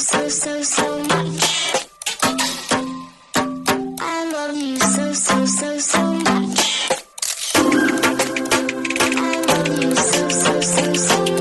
so much. I love you so much. I love you so much. I love you so much.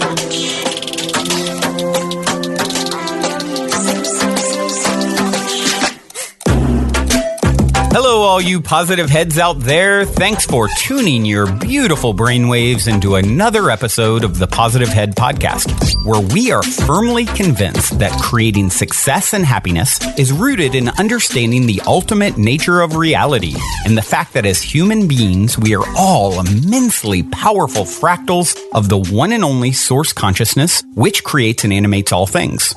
Hello, all you positive heads out there. Thanks for tuning your beautiful brainwaves into another episode of the Positive Head Podcast, where we are firmly convinced that creating success and happiness is rooted in understanding the ultimate nature of reality and the fact that as human beings, we are all immensely powerful fractals of the one and only source consciousness, which creates and animates all things.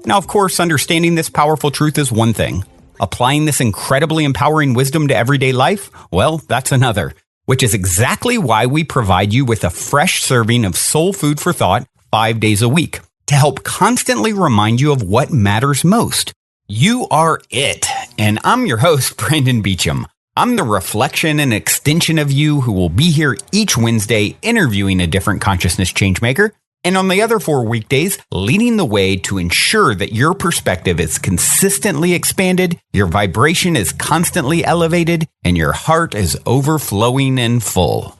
Now, of course, understanding this powerful truth is one thing. Applying this incredibly empowering wisdom to everyday life? Well, that's another, which is exactly why we provide you with a fresh serving of soul food for thought 5 days a week to help constantly remind you of what matters most. You are it. And I'm your host, Brandon Beecham. I'm the reflection and extension of you who will be here each Wednesday interviewing a different consciousness changemaker. And on the other 4 weekdays, leading the way to ensure that your perspective is consistently expanded, your vibration is constantly elevated, and your heart is overflowing and full.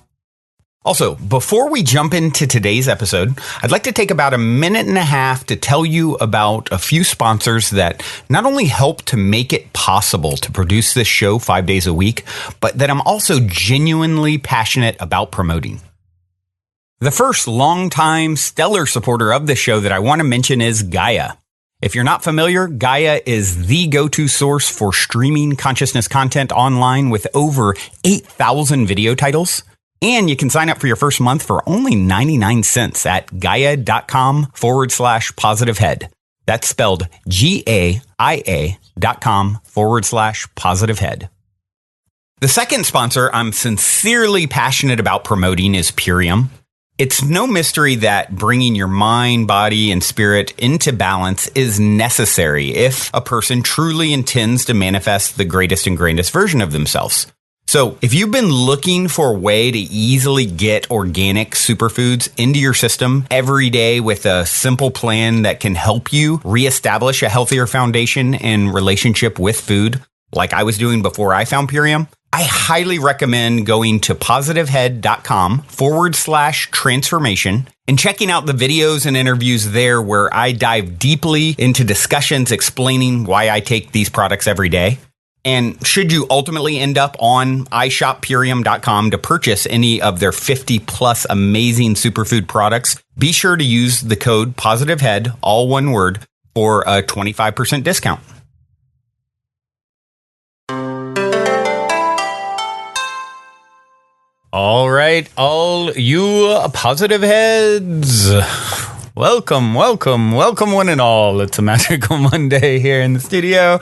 Also, before we jump into today's episode, I'd like to take about a minute and a half to tell you about a few sponsors that not only help to make it possible to produce this show 5 days a week, but that I'm also genuinely passionate about promoting. The first longtime stellar supporter of the show that I want to mention is Gaia. If you're not familiar, Gaia is the go-to source for streaming consciousness content online with over 8,000 video titles. And you can sign up for your first month for only 99 cents at gaia.com/positivehead. That's spelled GAIA.com/positivehead. The second sponsor I'm sincerely passionate about promoting is Purium. It's no mystery that bringing your mind, body, and spirit into balance is necessary if a person truly intends to manifest the greatest and grandest version of themselves. So if you've been looking for a way to easily get organic superfoods into your system every day with a simple plan that can help you reestablish a healthier foundation and relationship with food, like I was doing before I found Purium, I highly recommend going to positivehead.com/transformation and checking out the videos and interviews there where I dive deeply into discussions explaining why I take these products every day. And should you ultimately end up on iShopPurium.com to purchase any of their 50 plus amazing superfood products, be sure to use the code POSITIVEHEAD, all one word, for a 25% discount. All right, all you positive heads, welcome one and all. It's a magical Monday here in the studio.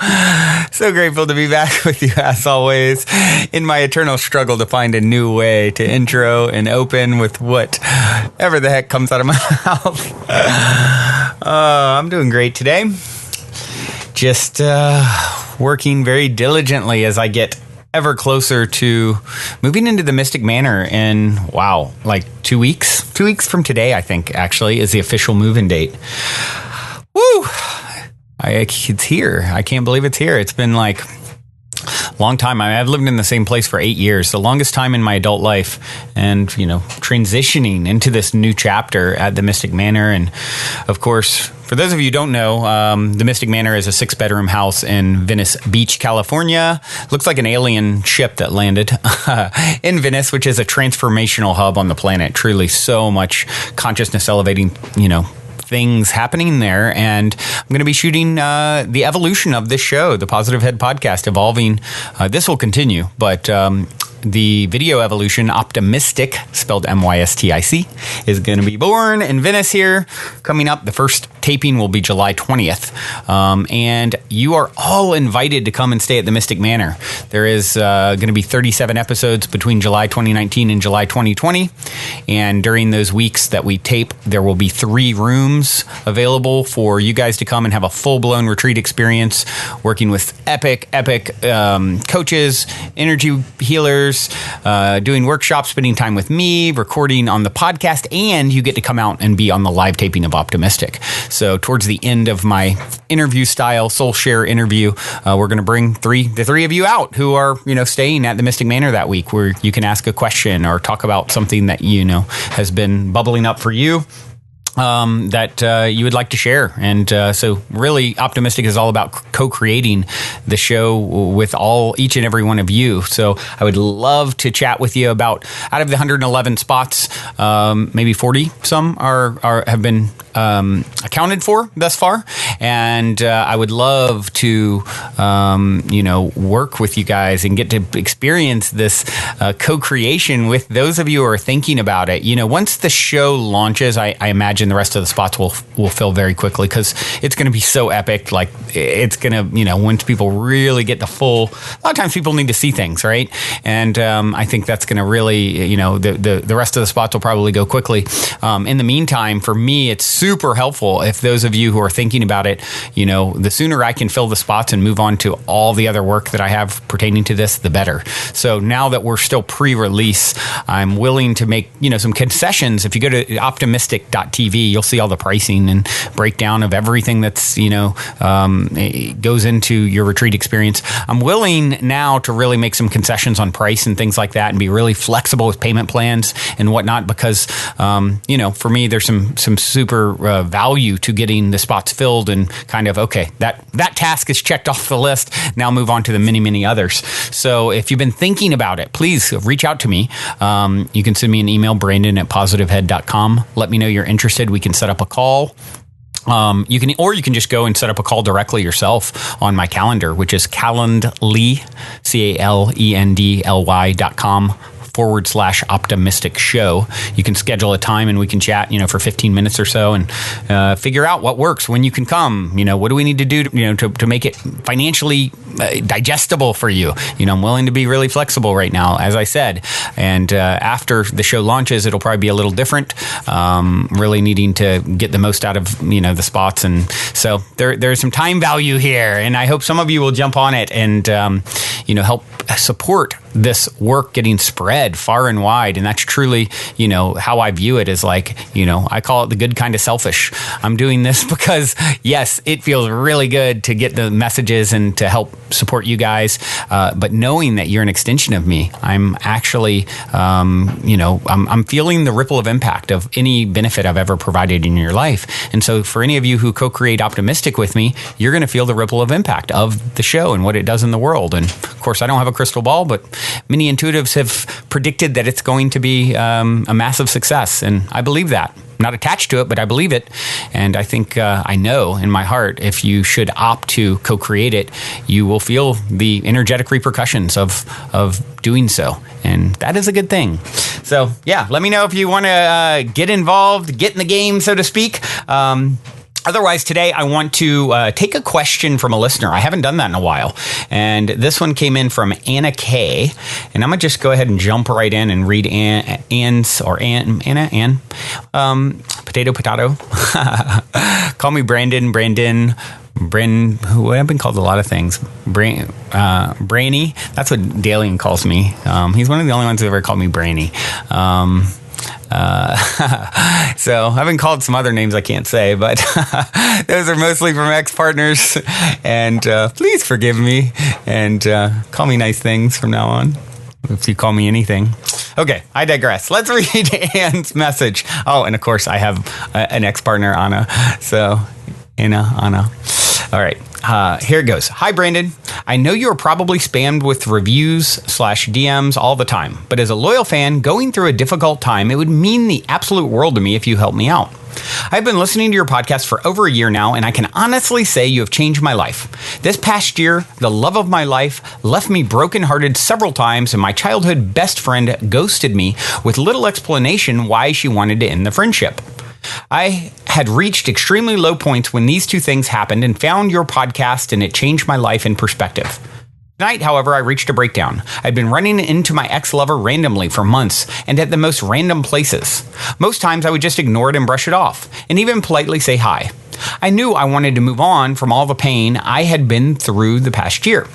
So grateful to be back with you as always in my eternal struggle to find a new way to intro and open with whatever the heck comes out of my mouth. I'm doing great today. Just working very diligently as I get ever closer to moving into the Mystic Manor in, like 2 weeks. 2 weeks from today, I think, actually, is the official move-in date. Woo! It's here. I can't believe it's here. It's been like a long time. I've lived in the same place for 8 years, the longest time in my adult life. And, transitioning into this new chapter at the Mystic Manor. And, of course, for those of you who don't know, the Mystic Manor is a 6-bedroom house in Venice Beach, California. Looks like an alien ship that landed in Venice, which is a transformational hub on the planet. Truly so much consciousness elevating, things happening there. And I'm going to be shooting the evolution of this show, the Positive Head Podcast, evolving. This will continue, but the video evolution, Optimistic, spelled MYSTIC, is going to be born in Venice here. Coming up, the first taping will be July 20th. And you are all invited to come and stay at the Mystic Manor. There is going to be 37 episodes between July 2019 and July 2020. And during those weeks that we tape, there will be 3 rooms available for you guys to come and have a full-blown retreat experience, working with epic coaches, energy healers, doing workshops, spending time with me, recording on the podcast, and you get to come out and be on the live taping of Optimistic. So towards the end of my interview style soul share interview, we're going to bring the three of you out who are, staying at the Mystic Manor that week, where you can ask a question or talk about something that, has been bubbling up for you. That you would like to share. And so really Optimistic is all about co-creating the show with each and every one of you. So I would love to chat with you about, out of the 111 spots, maybe 40 some have been accounted for thus far. And I would love to, work with you guys and get to experience this co-creation with those of you who are thinking about it. Once the show launches, I imagine the rest of the spots will fill very quickly, because it's going to be so epic. Like, it's going to, once people really get the full, a lot of times people need to see things, right? And I think that's going to really, the rest of the spots will probably go quickly. In the meantime, for me, it's super helpful if those of you who are thinking about it, the sooner I can fill the spots and move on to all the other work that I have pertaining to this, the better. So now that we're still pre-release, I'm willing to make, some concessions. If you go to optimistic.tv, you'll see all the pricing and breakdown of everything that's, goes into your retreat experience. I'm willing now to really make some concessions on price and things like that, and be really flexible with payment plans and whatnot, because, for me, there's some super value to getting the spots filled, and kind of, okay, that task is checked off the list. Now move on to the many, many others. So if you've been thinking about it, please reach out to me. You can send me an email, brandon@positivehead.com. Let me know you're interested. We can set up a call. You can just go and set up a call directly yourself on my calendar, which is Calendly, calendly.com/optimistic show. You can schedule a time and we can chat, for 15 minutes or so, and figure out what works, when you can come. What do we need to do to make it financially digestible for you? I'm willing to be really flexible right now, as I said. And after the show launches, it'll probably be a little different. Really needing to get the most out of the spots, and so there's some time value here. And I hope some of you will jump on it and help support this work getting spread far and wide. And that's truly, how I view it, is like, I call it the good kind of selfish. I'm doing this because, yes, it feels really good to get the messages and to help support you guys. But knowing that you're an extension of me, I'm actually, I'm feeling the ripple of impact of any benefit I've ever provided in your life. And so for any of you who co-create Optimistic with me, you're going to feel the ripple of impact of the show and what it does in the world. And of course, I don't have a crystal ball, but many intuitives have predicted that it's going to be a massive success. And I believe that. I'm not attached to it, but I believe it. And I think I know in my heart, if you should opt to co-create it, you will feel the energetic repercussions of doing so. And that is a good thing. So, yeah, let me know if you want to get involved, get in the game, so to speak. Otherwise, today I want to take a question from a listener. I haven't done that in a while. And this one came in from Anna K. And I'm going to just go ahead and jump right in and read Ann. Potato. Call me Brandon. Who I've been called a lot of things. Brainy. That's what Dalian calls me. He's one of the only ones who ever called me Brainy. So I've been called some other names I can't say, but those are mostly from ex-partners. And please forgive me and call me nice things from now on, if you call me anything. Okay, I digress. Let's read Anne's message. Oh, and of course I have an ex-partner, Anna. So, Anna. All right. Here it goes. Hi, Brandon. I know you're probably spammed with reviews/DMs all the time, but as a loyal fan going through a difficult time, it would mean the absolute world to me if you help me out. I've been listening to your podcast for over a year now, and I can honestly say you have changed my life. This past year, the love of my life left me brokenhearted several times, and my childhood best friend ghosted me with little explanation why she wanted to end the friendship. I had reached extremely low points when these two things happened and found your podcast, and it changed my life in perspective. Tonight, however, I reached a breakdown. I'd been running into my ex-lover randomly for months and at the most random places. Most times I would just ignore it and brush it off, and even politely say hi. I knew I wanted to move on from all the pain I had been through the past year.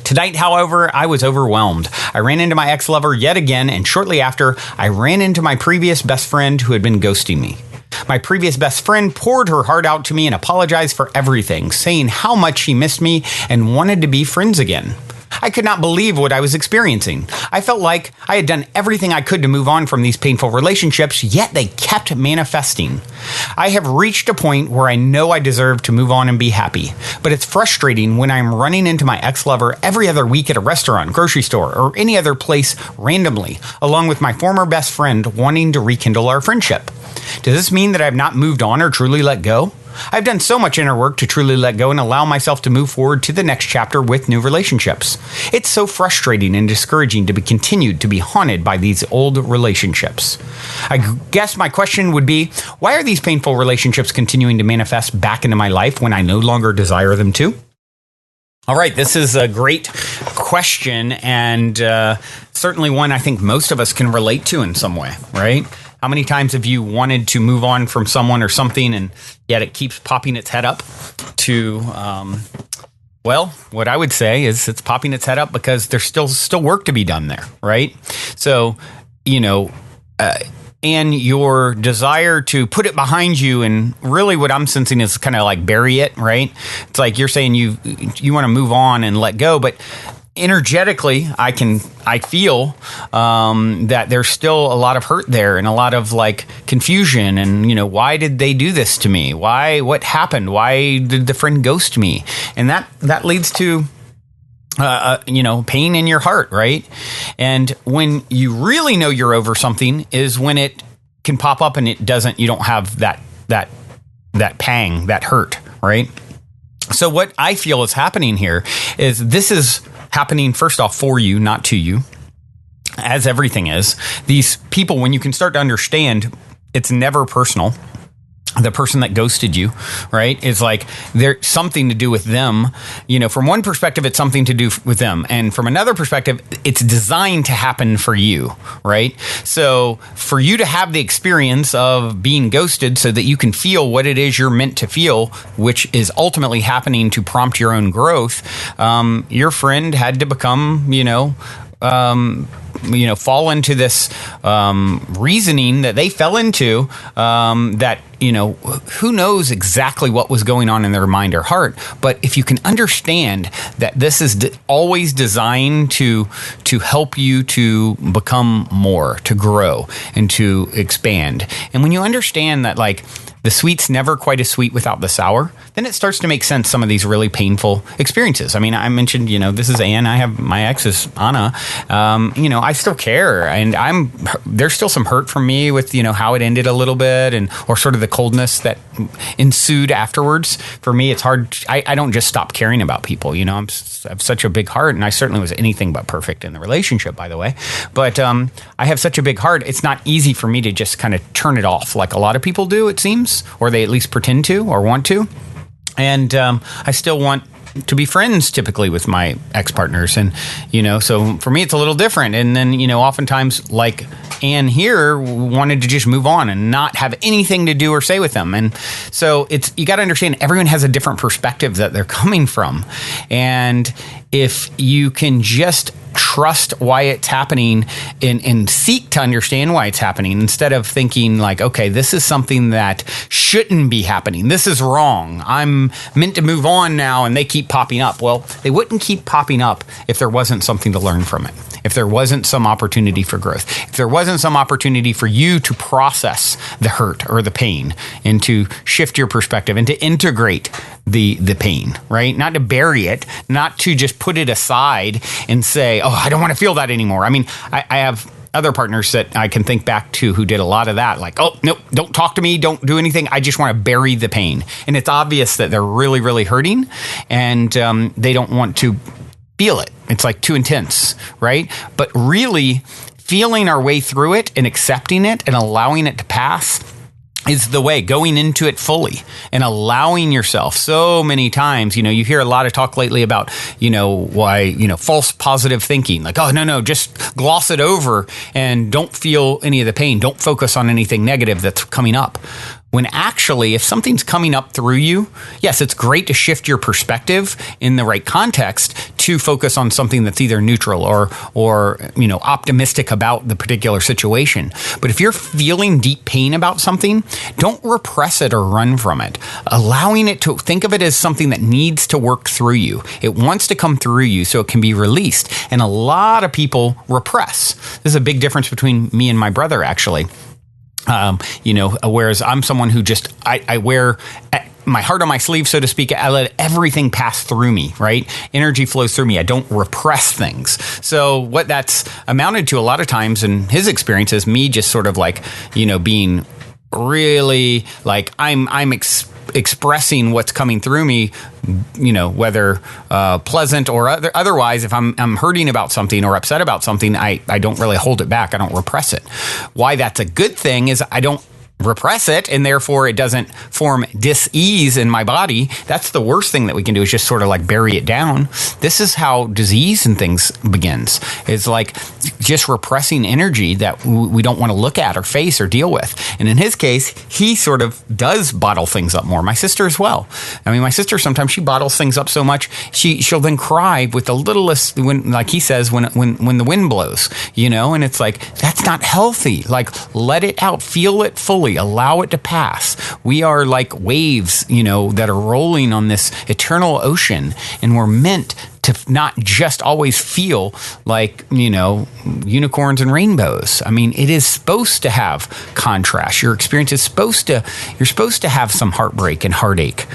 Tonight, however, I was overwhelmed. I ran into my ex-lover yet again, and shortly after, I ran into my previous best friend who had been ghosting me. My previous best friend poured her heart out to me and apologized for everything, saying how much she missed me and wanted to be friends again. I could not believe what I was experiencing. I felt like I had done everything I could to move on from these painful relationships, yet they kept manifesting. I have reached a point where I know I deserve to move on and be happy, but it's frustrating when I'm running into my ex-lover every other week at a restaurant, grocery store, or any other place randomly, along with my former best friend wanting to rekindle our friendship. Does this mean that I have not moved on or truly let go? I've done so much inner work to truly let go and allow myself to move forward to the next chapter with new relationships. It's so frustrating and discouraging to be continued to be haunted by these old relationships. I guess my question would be, why are these painful relationships continuing to manifest back into my life when I no longer desire them to? All right, this is a great question, and certainly one I think most of us can relate to in some way, right? How many times have you wanted to move on from someone or something, and yet it keeps popping its head up to, well, what I would say is it's popping its head up because there's still work to be done there, right? So, and your desire to put it behind you, and really what I'm sensing is kind of like bury it, right? It's like you're saying you want to move on and let go, but energetically, I feel that there's still a lot of hurt there and a lot of like confusion and, why did they do this to me? What happened? Why did the friend ghost me? And that leads to, pain in your heart, right? And when you really know you're over something is when it can pop up and you don't have that pang, that hurt, right? So what I feel is happening here is this is happening first off for you, not to you, as everything is. These people, when you can start to understand, it's never personal. The person that ghosted you, right, is like there's something to do with them. From one perspective, it's something to do with them. And from another perspective, it's designed to happen for you, right? So for you to have the experience of being ghosted so that you can feel what it is you're meant to feel, which is ultimately happening to prompt your own growth, your friend had to become, fall into this reasoning that they fell into that, who knows exactly what was going on in their mind or heart. But if you can understand that this is always designed to help you to become more, to grow and to expand. And when you understand that, like, the sweet's never quite as sweet without the sour, then it starts to make sense, some of these really painful experiences. I mean, I mentioned, this is Anne. I have my ex is Anna. I still care, and there's still some hurt from me with, how it ended a little bit, or sort of the coldness that ensued afterwards. For me, it's hard. I don't just stop caring about people. I have such a big heart, and I certainly was anything but perfect in the relationship, by the way. But I have such a big heart. It's not easy for me to just kind of turn it off like a lot of people do, it seems, or they at least pretend to or want to. And I still want to be friends typically with my ex-partners. And, so for me, it's a little different. And then, oftentimes, like Anne here, wanted to just move on and not have anything to do or say with them. And so you got to understand, everyone has a different perspective that they're coming from. And if you can just trust why it's happening and seek to understand why it's happening, instead of thinking like, okay, this is something that shouldn't be happening. This is wrong. I'm meant to move on now, and they keep popping up. Well, they wouldn't keep popping up if there wasn't something to learn from it. If there wasn't some opportunity for growth, if there wasn't some opportunity for you to process the hurt or the pain and to shift your perspective and to integrate the pain, right? Not to bury it, not to just put it aside and say, oh, I don't want to feel that anymore. I mean, I have other partners that I can think back to who did a lot of that. Like, oh, no, don't talk to me. Don't do anything. I just want to bury the pain. And it's obvious that they're really, really hurting, and they don't want to feel it. It's like too intense, right? But really feeling our way through it and accepting it and allowing it to pass is the way, going into it fully and allowing yourself. So many times, you hear a lot of talk lately about, why, false positive thinking, like, oh, no, just gloss it over and don't feel any of the pain. Don't focus on anything negative that's coming up. When actually, if something's coming up through you, yes, it's great to shift your perspective in the right context to focus on something that's either neutral or optimistic about the particular situation. But if you're feeling deep pain about something, don't repress it or run from it. Allowing it to think of it as something that needs to work through you. It wants to come through you so it can be released. And a lot of people repress. This is a big difference between me and my brother, actually. Whereas I'm someone who I wear my heart on my sleeve, so to speak. I let everything pass through me, right? Energy flows through me. I don't repress things. So what that's amounted to a lot of times in his experience is me just sort of like, being really like I'm expressing what's coming through me, whether pleasant or otherwise. If I'm hurting about something or upset about something, I don't really hold it back. I don't repress it. Why that's a good thing is I don't repress it, and therefore it doesn't form dis-ease in my body. That's the worst thing that we can do, is just sort of like bury it down. This is how disease and things begins. It's like just repressing energy that we don't want to look at or face or deal with. And in his case, he sort of does bottle things up more. My sister as well. I mean, my sister, sometimes she bottles things up so much, she'll then cry with the littlest, when, like he says, when the wind blows, and it's like, that's not healthy. Like, let it out, feel it fully. Allow it to pass. We are like waves, that are rolling on this eternal ocean, and we're meant to not just always feel like, unicorns and rainbows. I mean, it is supposed to have contrast. Your experience is you're supposed to have some heartbreak and heartache.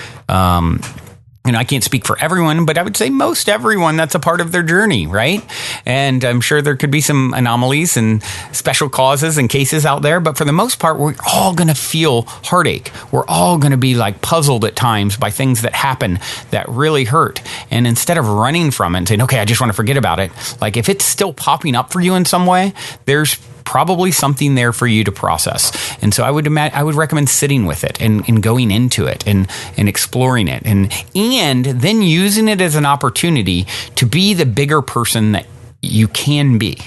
I can't speak for everyone, but I would say most everyone, that's a part of their journey, right? And I'm sure there could be some anomalies and special causes and cases out there, but for the most part, we're all going to feel heartache. We're all going to be like puzzled at times by things that happen that really hurt. And instead of running from it and saying, okay, I just want to forget about it, like if it's still popping up for you in some way, there's probably something there for you to process. And so I would recommend sitting with it and going into it and exploring it and then using it as an opportunity to be the bigger person that you can be,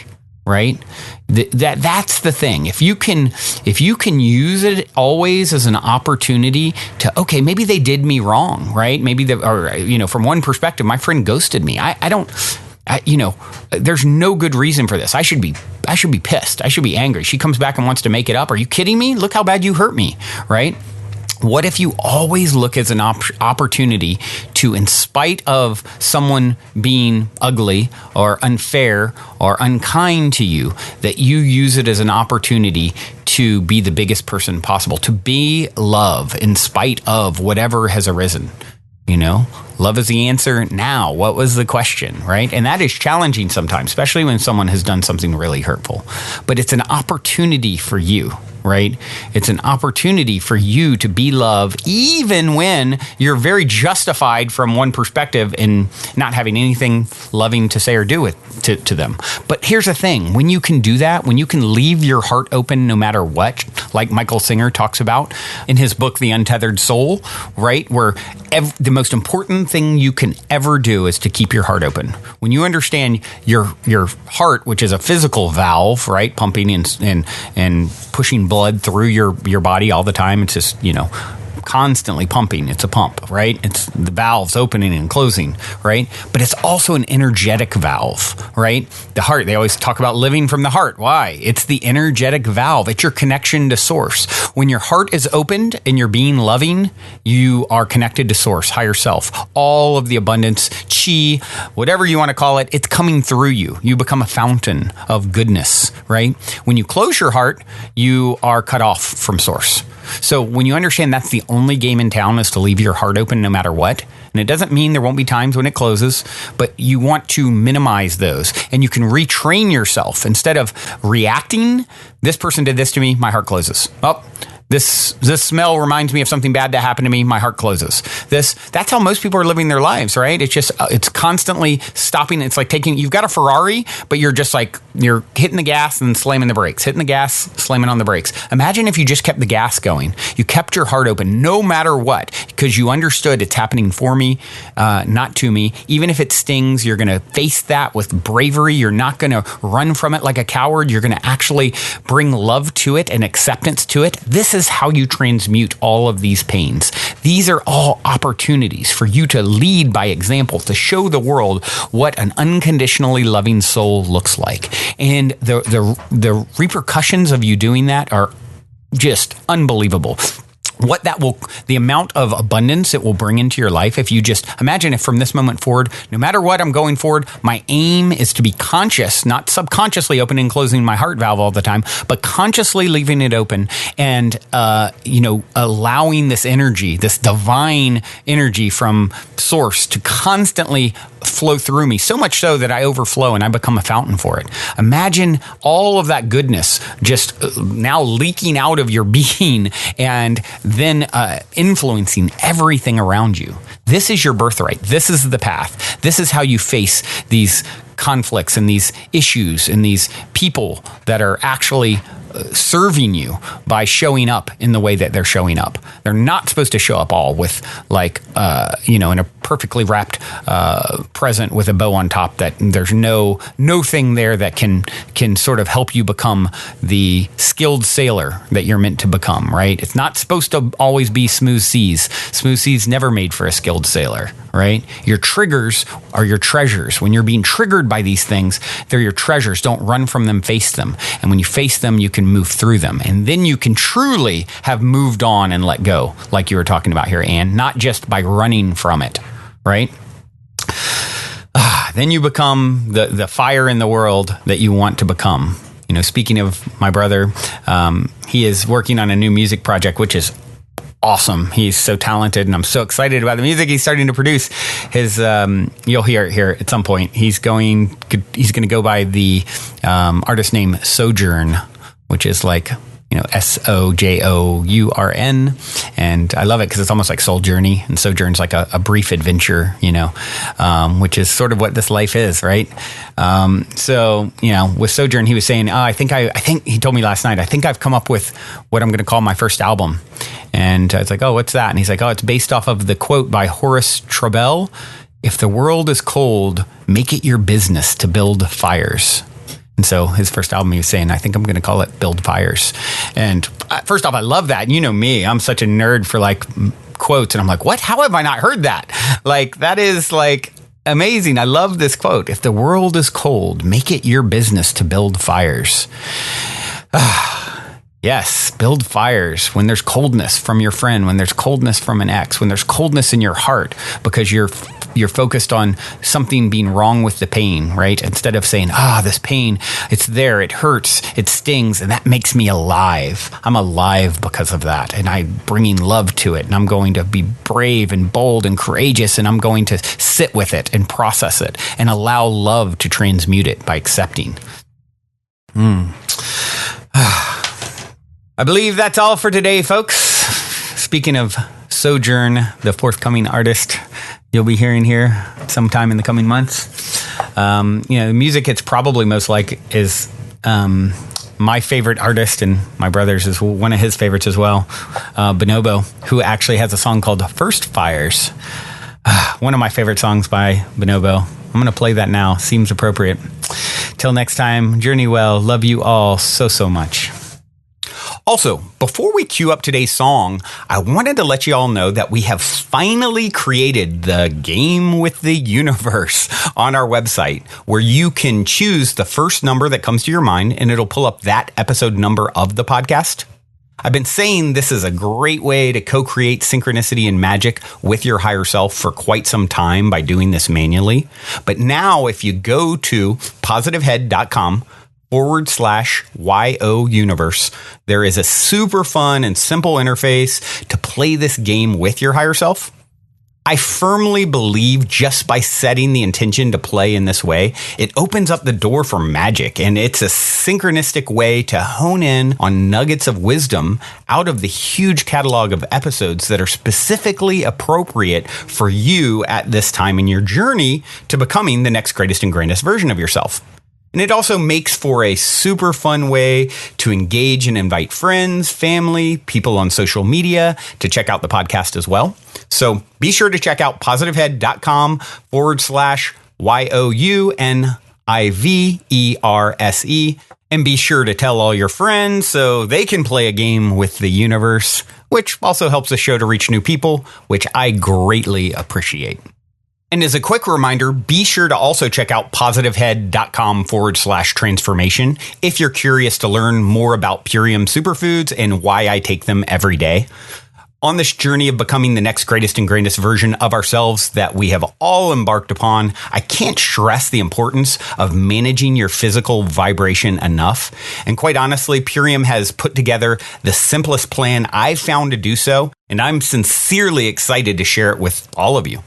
right? That's the thing. If you can use it always as an opportunity to, okay, maybe they did me wrong, right? Maybe from one perspective, my friend ghosted me. There's no good reason for this. I should be pissed. I should be angry. She comes back and wants to make it up. Are you kidding me? Look how bad you hurt me, right? What if you always look as an opportunity to, in spite of someone being ugly or unfair or unkind to you, that you use it as an opportunity to be the biggest person possible, to be love in spite of whatever has arisen? Love is the answer now. What was the question, right? And that is challenging sometimes, especially when someone has done something really hurtful. But it's an opportunity for you, right? It's an opportunity for you to be love, even when you're very justified from one perspective in not having anything loving to say or do to them. But here's the thing. When you can do that, when you can leave your heart open no matter what, like Michael Singer talks about in his book, The Untethered Soul, right? Where the most important thing you can ever do is to keep your heart open. When you understand your heart, which is a physical valve, right? Pumping and pushing blood through your body all the time. It's just, constantly pumping. It's a pump, right? It's the valves opening and closing, right? But it's also an energetic valve, right? The heart, they always talk about living from the heart. Why? It's the energetic valve. It's your connection to source. When your heart is opened and you're being loving, you are connected to source, higher self. All of the abundance, chi, whatever you want to call it, it's coming through you. You become a fountain of goodness, right? When you close your heart, you are cut off from source. So when you understand that's the only game in town is to leave your heart open no matter what, and it doesn't mean there won't be times when it closes, but you want to minimize those, and you can retrain yourself. Instead of reacting, this person did this to me, my heart closes. Oh, this smell reminds me of something bad that happened to me, my heart closes. That's how most people are living their lives, right? It's just, it's constantly stopping. It's like you've got a Ferrari, but you're just like, you're hitting the gas and slamming the brakes, hitting the gas, slamming on the brakes. Imagine if you just kept the gas going. You kept your heart open no matter what, because you understood it's happening for me, not to me. Even if it stings, you're going to face that with bravery. You're not going to run from it like a coward. You're going to actually bring love to it and acceptance to it. This is how you transmute all of these pains. These are all opportunities for you to lead by example, to show the world what an unconditionally loving soul looks like. And the repercussions of you doing that are just unbelievable. The amount of abundance it will bring into your life, if you just imagine if from this moment forward, no matter what I'm going forward, my aim is to be conscious, not subconsciously opening and closing my heart valve all the time, but consciously leaving it open and, allowing this energy, this divine energy from source to constantly flow through me, so much so that I overflow and I become a fountain for it. Imagine all of that goodness just now leaking out of your being and then influencing everything around you. This is your birthright. This is the path. This is how you face these conflicts and these issues and these people that are actually serving you by showing up in the way that they're showing up. They're not supposed to show up all with in a perfectly wrapped present with a bow on top that there's no thing there that can sort of help you become the skilled sailor that you're meant to become, right? It's not supposed to always be smooth seas. Smooth seas never made for a skilled sailor, right? Your triggers are your treasures. When you're being triggered by these things, they're your treasures. Don't run from them, face them. And when you face them, you can move through them. And then you can truly have moved on and let go, like you were talking about here, Anne, not just by running from it, right? Then you become the fire in the world that you want to become. You know, speaking of my brother, he is working on a new music project, which is awesome. He's so talented, and I'm so excited about the music he's starting to produce. His, you'll hear it here at some point. He's going to go by the artist name Sojourn, which is like, Sojourn. And I love it because it's almost like Soul Journey, and Sojourn's like a brief adventure, which is sort of what this life is, right? With Sojourn, he was saying, I think he told me last night, I think I've come up with what I'm going to call my first album. And I was like, oh, what's that? And he's like, oh, it's based off of the quote by Horace Traubel: "If the world is cold, make it your business to build fires." And so his first album, he was saying, I think I'm going to call it Build Fires. And first off, I love that. You know me, I'm such a nerd for like quotes. And I'm like, what? How have I not heard that? Like, that is like amazing. I love this quote. If the world is cold, make it your business to build fires. Yes, build fires when there's coldness from your friend, when there's coldness from an ex, when there's coldness in your heart because you're focused on something being wrong with the pain, right? Instead of saying, this pain, it's there, it hurts, it stings, and that makes me alive. I'm alive because of that, and I'm bringing love to it, and I'm going to be brave and bold and courageous, and I'm going to sit with it and process it and allow love to transmute it by accepting. I believe that's all for today, folks. Speaking of Sojourn, the forthcoming artist you'll be hearing here sometime in the coming months. The music it's probably most like is my favorite artist, and my brother's is one of his favorites as well, Bonobo, who actually has a song called First Fires. One of my favorite songs by Bonobo. I'm going to play that now. Seems appropriate. Till next time, journey well. Love you all so much. Also, before we cue up today's song, I wanted to let you all know that we have finally created the Game with the Universe on our website, where you can choose the first number that comes to your mind, and it'll pull up that episode number of the podcast. I've been saying this is a great way to co-create synchronicity and magic with your higher self for quite some time by doing this manually. But now, if you go to positivehead.com/YO Universe, there is a super fun and simple interface to play this game with your higher self. I firmly believe just by setting the intention to play in this way, it opens up the door for magic, and it's a synchronistic way to hone in on nuggets of wisdom out of the huge catalog of episodes that are specifically appropriate for you at this time in your journey to becoming the next greatest and grandest version of yourself. And it also makes for a super fun way to engage and invite friends, family, people on social media to check out the podcast as well. So be sure to check out positivehead.com/YOUNIVERSE And be sure to tell all your friends so they can play a game with the universe, which also helps the show to reach new people, which I greatly appreciate. And as a quick reminder, be sure to also check out positivehead.com/transformation if you're curious to learn more about Purium superfoods and why I take them every day. On this journey of becoming the next greatest and greatest version of ourselves that we have all embarked upon, I can't stress the importance of managing your physical vibration enough. And quite honestly, Purium has put together the simplest plan I've found to do so, and I'm sincerely excited to share it with all of you.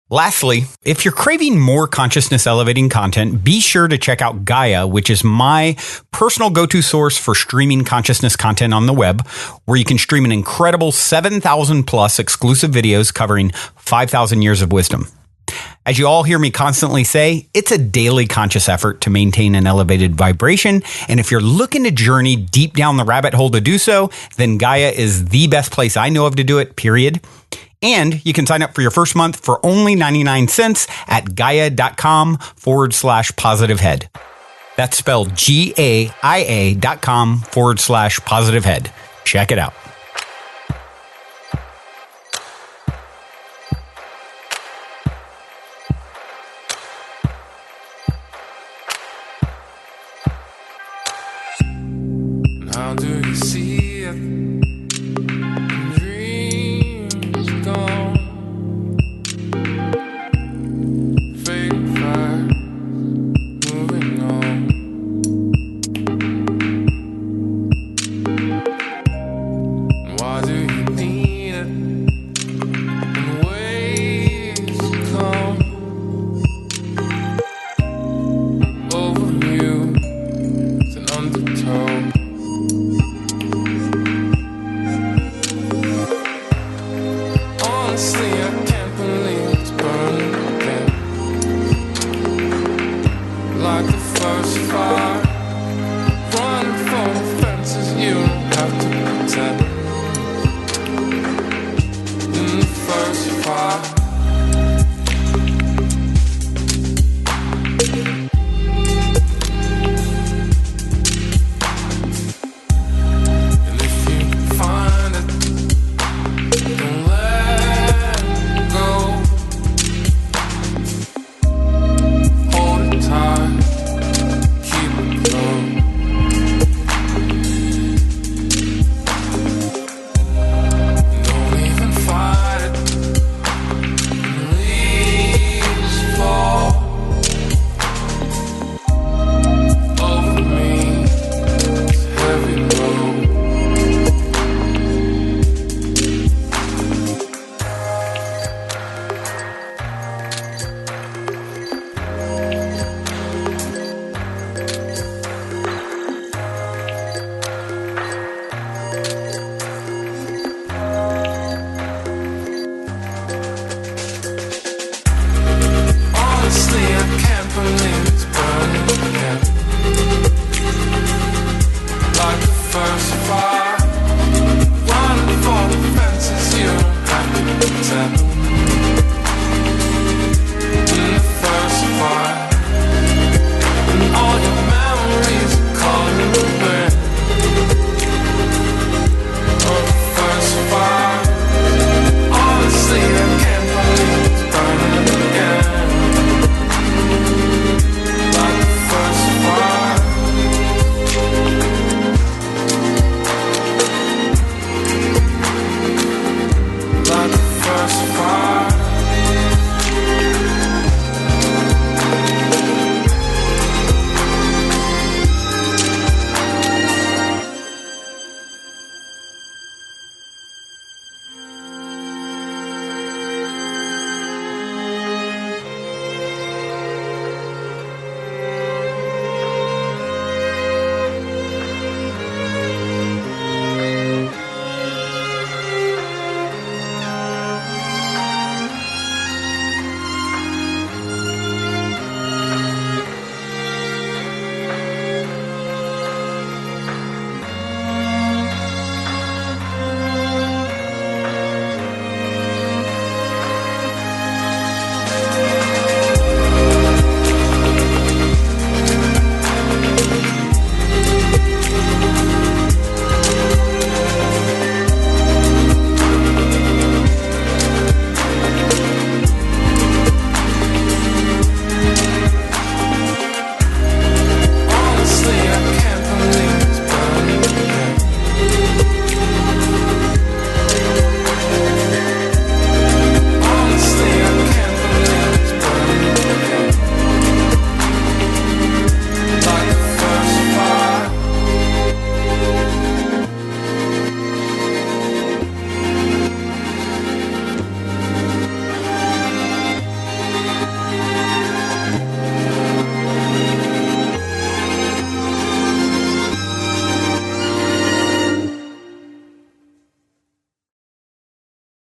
Lastly, if you're craving more consciousness elevating content, be sure to check out Gaia, which is my personal go-to source for streaming consciousness content on the web, where you can stream an incredible 7,000 plus exclusive videos covering 5,000 years of wisdom. As you all hear me constantly say, it's a daily conscious effort to maintain an elevated vibration. And if you're looking to journey deep down the rabbit hole to do so, then Gaia is the best place I know of to do it, period. And you can sign up for your first month for only 99 cents at gaia.com/positivehead. That's spelled GAIA.com/positivehead. Check it out. How do you see it? Dreams gone, fading fast, moving on. Why do you need it? And waves come over you. It's an undertow. Honestly, I can't believe it's burning again. Like the first fire, running for the fences, you don't have to pretend. In the first fire, and if you find it, don't let go. Hold it tight, keep it low. Don't even fight it. Leaves fall over me. It's heavy load. Honestly, I can't believe it's burning again. Like the first fire, running for the fences, you don't have to pretend.